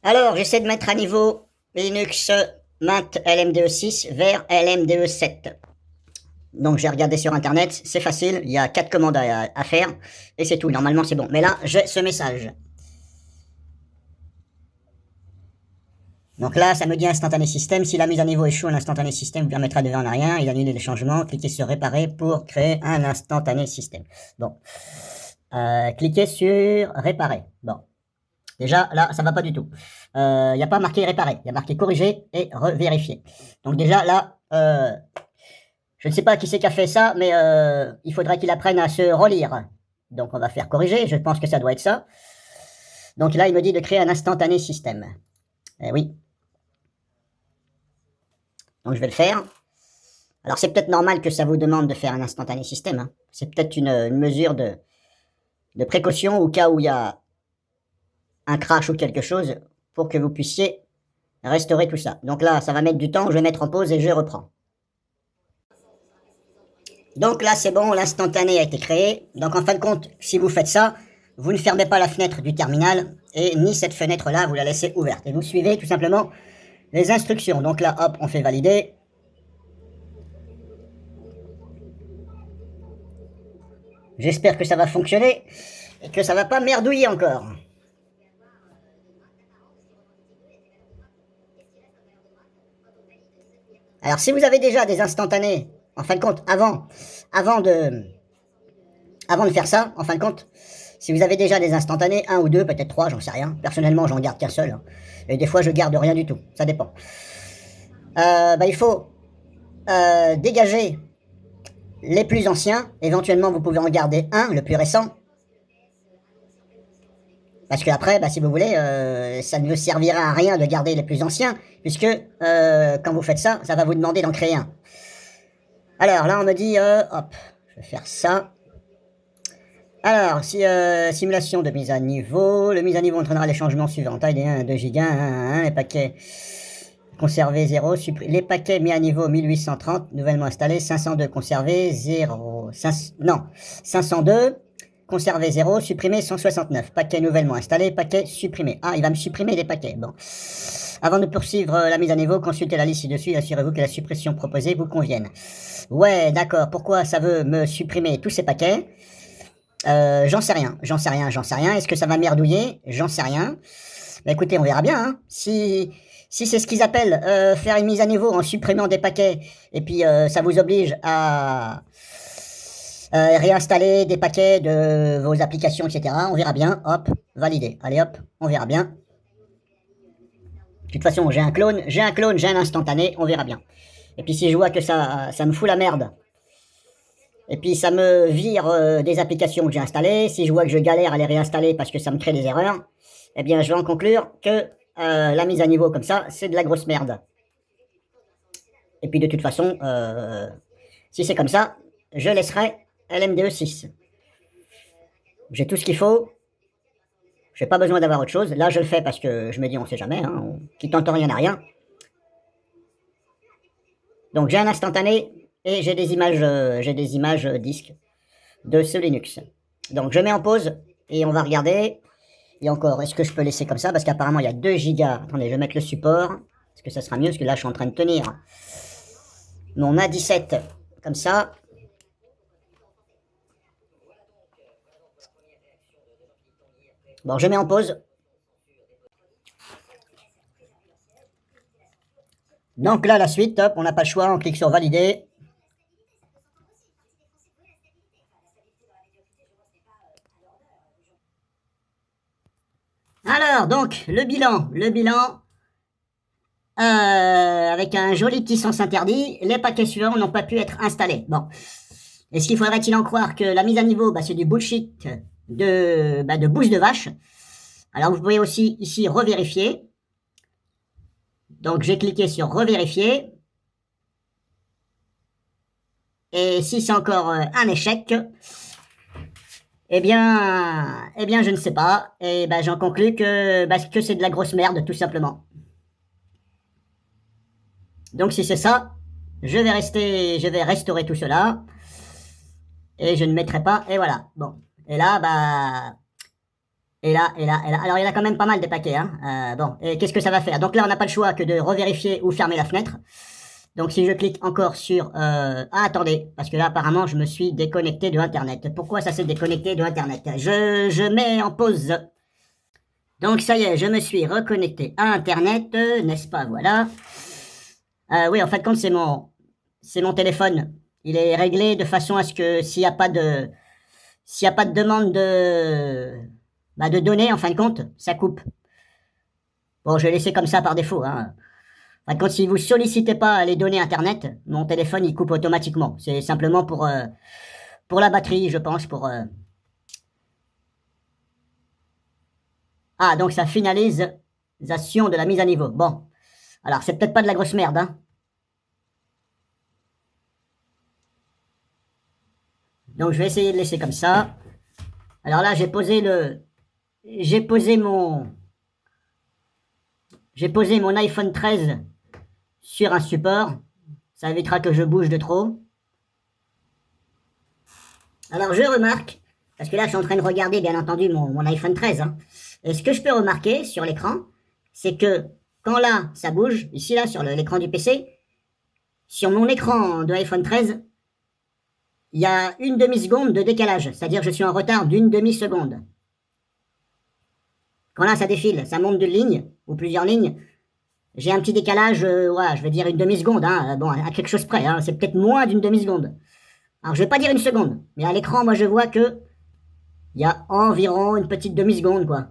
Alors, j'essaie de mettre à niveau Linux Mint LMDE6 vers LMDE7. Donc, j'ai regardé sur Internet, c'est facile, il y a 4 commandes à faire, et c'est tout, normalement c'est bon. Mais là, j'ai ce message. Donc là, ça me dit instantané système. Si la mise à niveau échoue, l'instantané système vous permettra de verrouiller en rien et d'annuler les changements. Cliquez sur réparer pour créer un instantané système. Bon. Cliquez sur réparer. Bon. Déjà, là, ça va pas du tout. Il n'y a pas marqué réparer. Il y a marqué corriger et revérifier. Donc déjà, là, je ne sais pas qui c'est qui a fait ça, mais il faudrait qu'il apprenne à se relire. Donc on va faire corriger. Je pense que ça doit être ça. Donc là, il me dit de créer un instantané système. Eh oui. Donc je vais le faire. Alors c'est peut-être normal que ça vous demande de faire un instantané système. Hein. C'est peut-être une mesure de précaution au cas où il y a un crash ou quelque chose pour que vous puissiez restaurer tout ça. Donc là, ça va mettre du temps, je vais mettre en pause et je reprends. Donc là, c'est bon, l'instantané a été créé. Donc en fin de compte, si vous faites ça, vous ne fermez pas la fenêtre du terminal et ni cette fenêtre-là, vous la laissez ouverte. Et vous suivez tout simplement les instructions. Donc là, hop, on fait valider. J'espère que ça va fonctionner et que ça va pas merdouiller encore. Alors si vous avez déjà des instantanés, en fin de compte, avant de faire ça, en fin de compte, si vous avez déjà des instantanés, un ou deux, peut-être trois, j'en sais rien. Personnellement, j'en garde qu'un seul. Hein. Et des fois, je garde rien du tout. Ça dépend. Il faut dégager les plus anciens. Éventuellement, vous pouvez en garder un, le plus récent. Parce que après, si vous voulez, ça ne vous servira à rien de garder les plus anciens, puisque quand vous faites ça, ça va vous demander d'en créer un. Alors là, on me dit, hop, je vais faire ça. Alors, simulation de mise à niveau. Le mise à niveau entraînera les changements suivants. Taille des 1, 2 Go, 1, les paquets conservés 0. Les paquets mis à niveau 1830, nouvellement installés. 502 conservés 0. 502 conservé 0, supprimé 169. Paquet nouvellement installé, paquet supprimé. Ah, il va me supprimer les paquets. Bon. Avant de poursuivre la mise à niveau, consultez la liste ci-dessus et assurez-vous que la suppression proposée vous convienne. Ouais, d'accord. Pourquoi ça veut me supprimer tous ces paquets? J'en sais rien. Est-ce que ça va merdouiller? J'en sais rien. Bah écoutez, on verra bien. Hein. Si c'est ce qu'ils appellent faire une mise à niveau en supprimant des paquets, et puis ça vous oblige à réinstaller des paquets de vos applications, etc. On verra bien. Hop, validé. Allez hop, on verra bien. De toute façon, j'ai un clone, j'ai un instantané, on verra bien. Et puis si je vois que ça me fout la merde, et puis ça me vire des applications que j'ai installées, si je vois que je galère à les réinstaller parce que ça me crée des erreurs, eh bien je vais en conclure que la mise à niveau comme ça, c'est de la grosse merde. Et puis de toute façon, si c'est comme ça, je laisserai LMDE6. J'ai tout ce qu'il faut. J'ai pas besoin d'avoir autre chose. Là, je le fais parce que je me dis, on sait jamais. Hein, qui tente rien n'a rien. Donc, j'ai un instantané et j'ai des images disques de ce Linux. Donc, je mets en pause et on va regarder. Et encore, est-ce que je peux laisser comme ça? Parce qu'apparemment, il y a 2 gigas. Attendez, je vais mettre le support. Est-ce que ça sera mieux? Parce que là, je suis en train de tenir mon A17 comme ça. Bon, je mets en pause. Donc là, la suite, hop, on n'a pas le choix, on clique sur valider. Alors, donc, le bilan, avec un joli petit sens interdit, les paquets suivants n'ont pas pu être installés. Bon. Est-ce qu'il faudrait-il en croire que la mise à niveau, c'est du bullshit de bouse de vache? Alors, vous pouvez aussi ici revérifier. Donc, j'ai cliqué sur revérifier. Et si c'est encore un échec, eh bien, je ne sais pas. Et j'en conclus que c'est de la grosse merde, tout simplement. Donc, si c'est ça, je vais restaurer tout cela. Et je ne mettrai pas, et voilà. Bon. Et là, Et là, et là, et là. Alors, il y en a quand même pas mal de paquets, hein. Bon, et qu'est-ce que ça va faire? Donc là, on n'a pas le choix que de revérifier ou fermer la fenêtre. Donc si je clique encore sur... Ah, attendez, parce que là, apparemment, je me suis déconnecté de Internet. Pourquoi ça s'est déconnecté de Internet? Je mets en pause. Donc ça y est, je me suis reconnecté à Internet, n'est-ce pas? Voilà. Oui, en fait, compte, c'est mon téléphone. Il est réglé de façon à ce que s'il n'y a pas de... S'il n'y a pas de demande de données, en fin de compte, ça coupe. Bon, je vais laisser comme ça par défaut, hein. En fin de compte, si vous sollicitez pas les données Internet, mon téléphone, il coupe automatiquement. C'est simplement pour la batterie, je pense, Ah, donc ça finalisation de la mise à niveau. Bon. Alors, c'est peut-être pas de la grosse merde, hein. Donc, je vais essayer de laisser comme ça. Alors là, j'ai posé mon iPhone 13 sur un support. Ça évitera que je bouge de trop. Alors, je remarque, parce que là, je suis en train de regarder, bien entendu, mon iPhone 13, hein. Et ce que je peux remarquer sur l'écran, c'est que quand là, ça bouge, ici, là, sur l'écran du PC, sur mon écran de iPhone 13, il y a une demi-seconde de décalage. C'est-à-dire que je suis en retard d'une demi-seconde. Quand là, ça défile, ça monte d'une ligne, ou plusieurs lignes, j'ai un petit décalage, ouais, je vais dire une demi-seconde, hein, bon, à quelque chose près, hein, c'est peut-être moins d'une demi-seconde. Alors, je vais pas dire une seconde, mais à l'écran, moi, je vois que il y a environ une petite demi-seconde, quoi.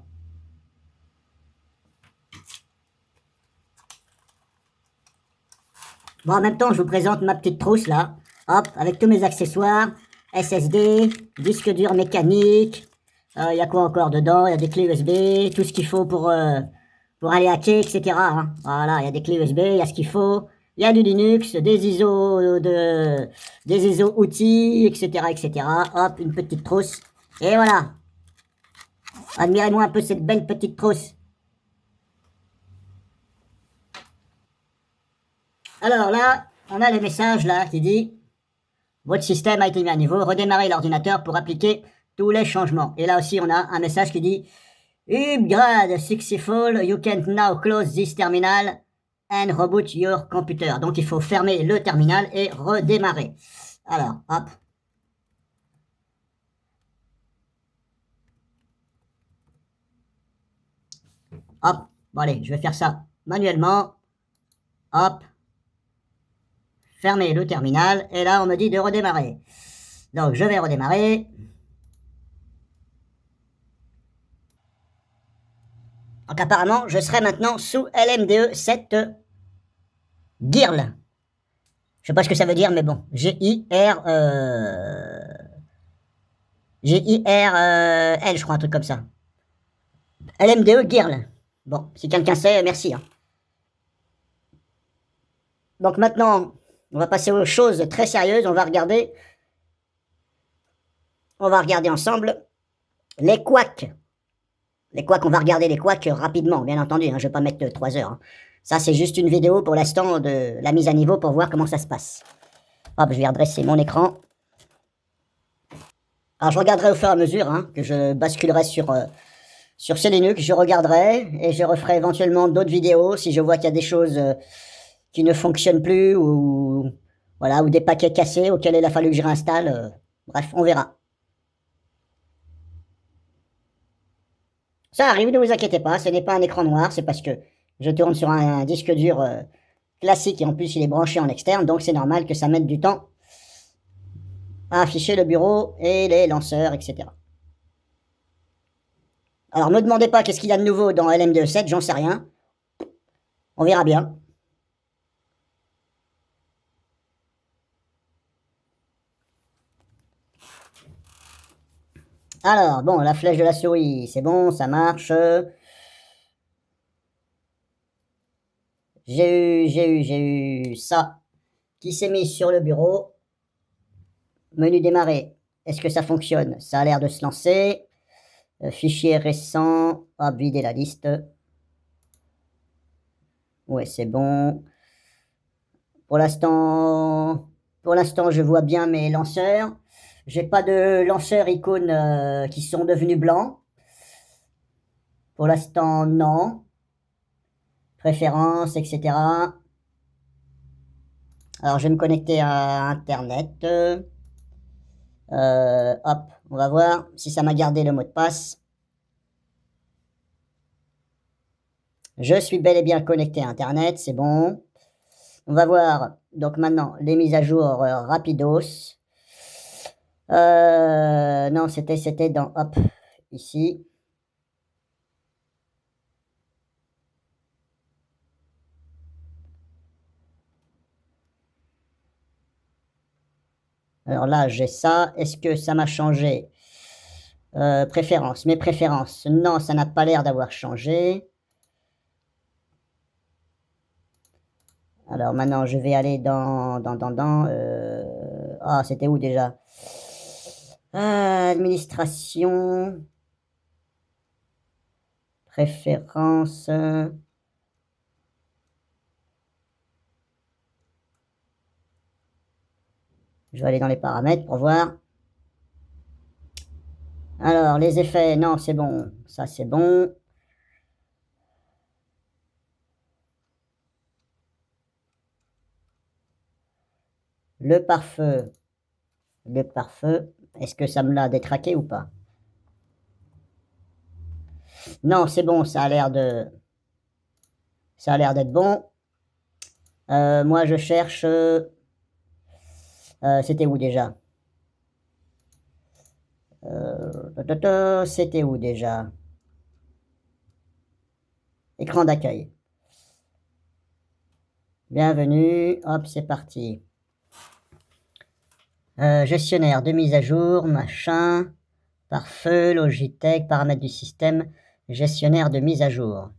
Bon, en même temps, je vous présente ma petite trousse, là. Hop, avec tous mes accessoires, SSD, disque dur mécanique, il y a quoi encore dedans? Il y a des clés USB, tout ce qu'il faut pour aller hacker, etc., hein. Voilà, il y a des clés USB, il y a ce qu'il faut. Il y a du Linux, des ISO outils, etc., etc. Hop, une petite trousse. Et voilà. Admirez-moi un peu cette belle petite trousse. Alors là, on a le message là qui dit votre système a été mis à niveau, redémarrez l'ordinateur pour appliquer tous les changements. Et là aussi, on a un message qui dit upgrade successful, you can now close this terminal and reboot your computer. Donc il faut fermer le terminal et redémarrer. Alors, hop. Hop, bon allez, je vais faire ça manuellement. Hop. Fermer le terminal. Et là, on me dit de redémarrer. Donc, je vais redémarrer. Donc, apparemment, je serai maintenant sous LMDE 7 GIRL. Je sais pas ce que ça veut dire, mais bon. G-I-R-L, je crois, un truc comme ça. LMDE GIRL. Bon, si quelqu'un sait, merci, hein. Donc maintenant, on va passer aux choses très sérieuses. On va regarder ensemble les couacs. Les couacs, on va regarder les couacs rapidement, bien entendu, hein, je vais pas mettre 3 heures. Hein. Ça, c'est juste une vidéo pour l'instant de la mise à niveau pour voir comment ça se passe. Hop, je vais redresser mon écran. Alors, je regarderai au fur et à mesure hein, que je basculerai sur ces Linux. Je regarderai et je referai éventuellement d'autres vidéos si je vois qu'il y a des choses qui ne fonctionnent plus ou, voilà, ou des paquets cassés auxquels il a fallu que je réinstalle. Bref, on verra. Ça arrive, ne vous inquiétez pas, ce n'est pas un écran noir, c'est parce que je tourne sur un disque dur classique et en plus il est branché en externe, donc c'est normal que ça mette du temps à afficher le bureau et les lanceurs, etc. Alors, ne me demandez pas qu'est-ce qu'il y a de nouveau dans LM27, j'en sais rien. On verra bien. Alors, bon, la flèche de la souris, c'est bon, ça marche. J'ai eu ça qui s'est mis sur le bureau. Menu démarrer. Est-ce que ça fonctionne? Ça a l'air de se lancer. Fichier récent. Hop, vider la liste. Ouais, c'est bon. Pour l'instant, je vois bien mes lanceurs. J'ai pas de lanceurs icônes qui sont devenus blancs. Pour l'instant, non. Préférences, etc. Alors, je vais me connecter à Internet. Hop, on va voir si ça m'a gardé le mot de passe. Je suis bel et bien connecté à Internet, c'est bon. On va voir donc maintenant les mises à jour rapidos. Non, c'était dans hop, ici. Alors là, j'ai ça. Est-ce que ça m'a changé? Préférences. Mes préférences. Non, ça n'a pas l'air d'avoir changé. Alors maintenant, je vais aller dans ah, c'était où déjà? Administration. Préférences. Je vais aller dans les paramètres pour voir. Alors, les effets, non, c'est bon. Ça, c'est bon. Le pare-feu. Le pare-feu. Est-ce que ça me l'a détraqué ou pas? Non, c'est bon, ça a l'air de... Ça a l'air d'être bon. Moi, je cherche... c'était où déjà? C'était où déjà? Écran d'accueil. Bienvenue. Hop, c'est parti. Gestionnaire de mise à jour, machin. Pare-feu, Logitech, paramètres du système. Gestionnaire de mise à jour.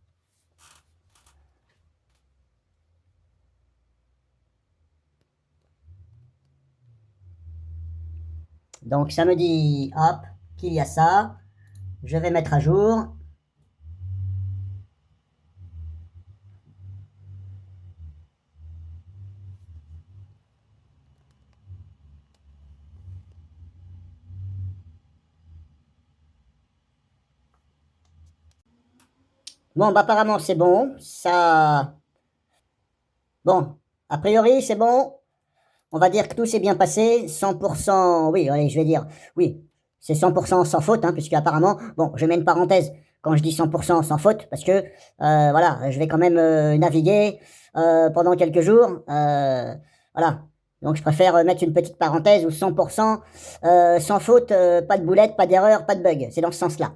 Donc ça me dit, hop, qu'il y a ça. Je vais mettre à jour. Bon, bah apparemment c'est bon. Ça... Bon, a priori c'est bon. On va dire que tout s'est bien passé. 100%, oui, allez, je vais dire, oui, c'est 100% sans faute, hein, puisque apparemment, bon, je mets une parenthèse quand je dis 100% sans faute, parce que, voilà, je vais quand même naviguer pendant quelques jours. Voilà. Donc je préfère mettre une petite parenthèse où 100% sans faute, pas de boulette, pas d'erreur, pas de bug. C'est dans ce sens-là.